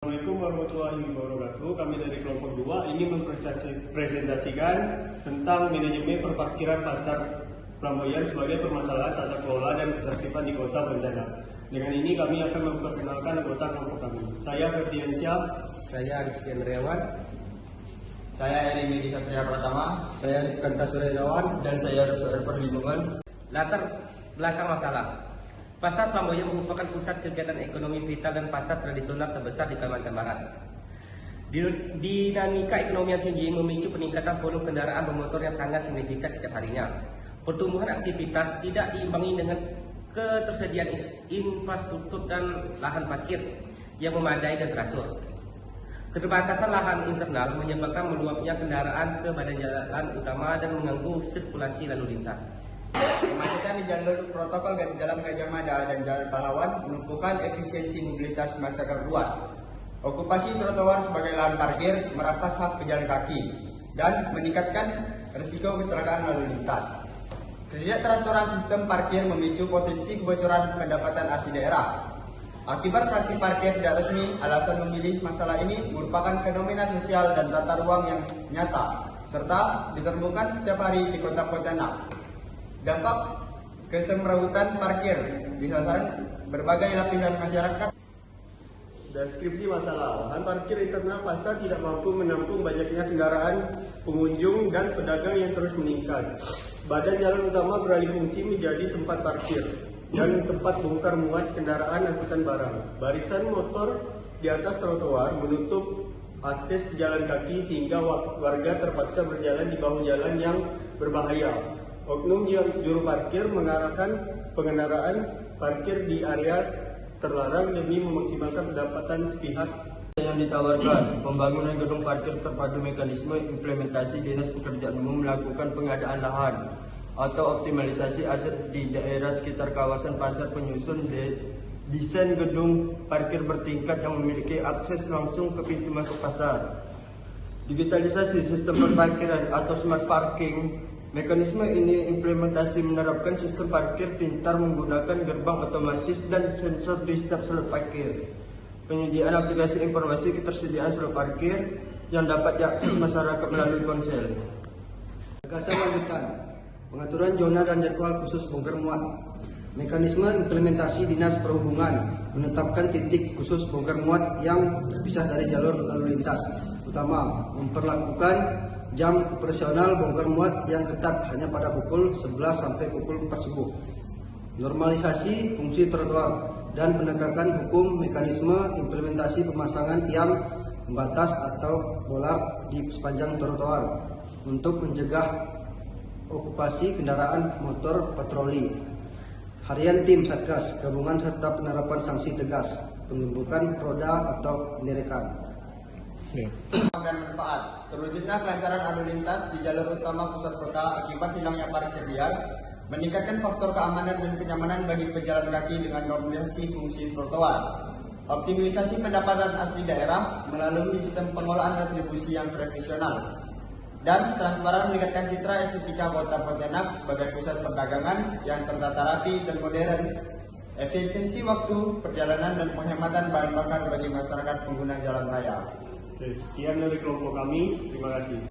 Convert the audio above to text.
Assalamualaikum warahmatullahi wabarakatuh. Kami dari kelompok 2 ini mempresentasikan tentang manajemen perparkiran pasar Flamboyan sebagai permasalahan tata kelola dan ketertiban di Kota Pontianak. Dengan ini kami akan memperkenalkan anggota kelompok kami. Saya Ferdiansyah. Saya Rizky Andriawan. Saya Eri Medi Satria Pratama. Saya Kanta Suryawan. Dan saya Restoran Perlindungan. Latar belakang masalah. Pasar Flamboyan merupakan pusat kegiatan ekonomi vital dan pasar tradisional terbesar di Kalimantan Barat. Dinamika ekonomi yang tinggi memicu peningkatan volume kendaraan bermotor yang sangat signifikan setiap harinya. Pertumbuhan aktivitas tidak diimbangi dengan ketersediaan infrastruktur dan lahan parkir yang memadai dan teratur. Keterbatasan lahan internal menyebabkan meluapnya kendaraan ke badan jalan utama dan mengganggu sirkulasi lalu lintas. Kemacetan di jalur protokol Jalan Gajah Mada dan Jalan Pahlawan menumpukan efisiensi mobilitas masyarakat luas. Okupasi trotoar sebagai lahan parkir merampas hak pejalan kaki dan meningkatkan risiko kecelakaan lalu lintas. Ketidakteraturan sistem parkir memicu potensi kebocoran pendapatan asli daerah. Akibat praktik parkir tidak resmi, alasan memilih masalah ini merupakan fenomena sosial dan tata ruang yang nyata, serta ditemukan setiap hari di Kota Pontianak. Dampak kesemrawutan parkir disasaran berbagai lapisan masyarakat. Deskripsi masalah. Lahan parkir internal pasar tidak mampu menampung banyaknya kendaraan, pengunjung, dan pedagang yang terus meningkat. Badan jalan utama beralih fungsi menjadi tempat parkir dan tempat bongkar muat kendaraan angkutan barang. Barisan motor di atas trotoar menutup akses pejalan kaki sehingga warga terpaksa berjalan di bahu jalan yang berbahaya. Oknum juru parkir mengarahkan pengendaraan parkir di area terlarang demi memaksimalkan pendapatan sepihak. Yang ditawarkan, pembangunan gedung parkir terpadu mekanisme implementasi Dinas Pekerjaan Umum melakukan pengadaan lahan atau optimalisasi aset di daerah sekitar kawasan pasar penyusun desain gedung parkir bertingkat yang memiliki akses langsung ke pintu masuk pasar. Digitalisasi sistem parkiran atau smart parking. Mekanisme ini implementasi menerapkan sistem parkir pintar menggunakan gerbang otomatis dan sensor di setiap slot parkir. Penyediaan aplikasi informasi ketersediaan slot parkir yang dapat diakses masyarakat melalui ponsel. Gagasan lanjutan, pengaturan zona dan jadwal khusus bongkar muat. Mekanisme implementasi Dinas Perhubungan menetapkan titik khusus bongkar muat yang terpisah dari jalur lalu lintas. Utama, memperlakukan jam operasional bongkar muat yang ketat hanya pada pukul 11 sampai pukul 4 subuh. Normalisasi fungsi trotoar dan penegakan hukum mekanisme implementasi pemasangan tiang pembatas atau bolar di sepanjang trotoar untuk mencegah okupasi kendaraan motor patroli. Harian tim Satgas gabungan serta penerapan sanksi tegas, pengembukan roda atau penderekan. Dan manfaat. Terwujudnya kelancaran lalu lintas di jalur utama pusat kota akibat hilangnya parkir liar, meningkatkan faktor keamanan dan kenyamanan bagi pejalan kaki dengan normalisasi fungsi trotoar. Optimalisasi pendapatan asli daerah melalui sistem pengolahan retribusi yang profesional. Dan transparan meningkatkan citra estetika Kota Pontianak sebagai pusat perdagangan yang tertata rapi dan modern. Efisiensi waktu, perjalanan, dan penghematan bahan bakar bagi masyarakat pengguna jalan raya. Oke, sekian dari kelompok kami. Terima kasih.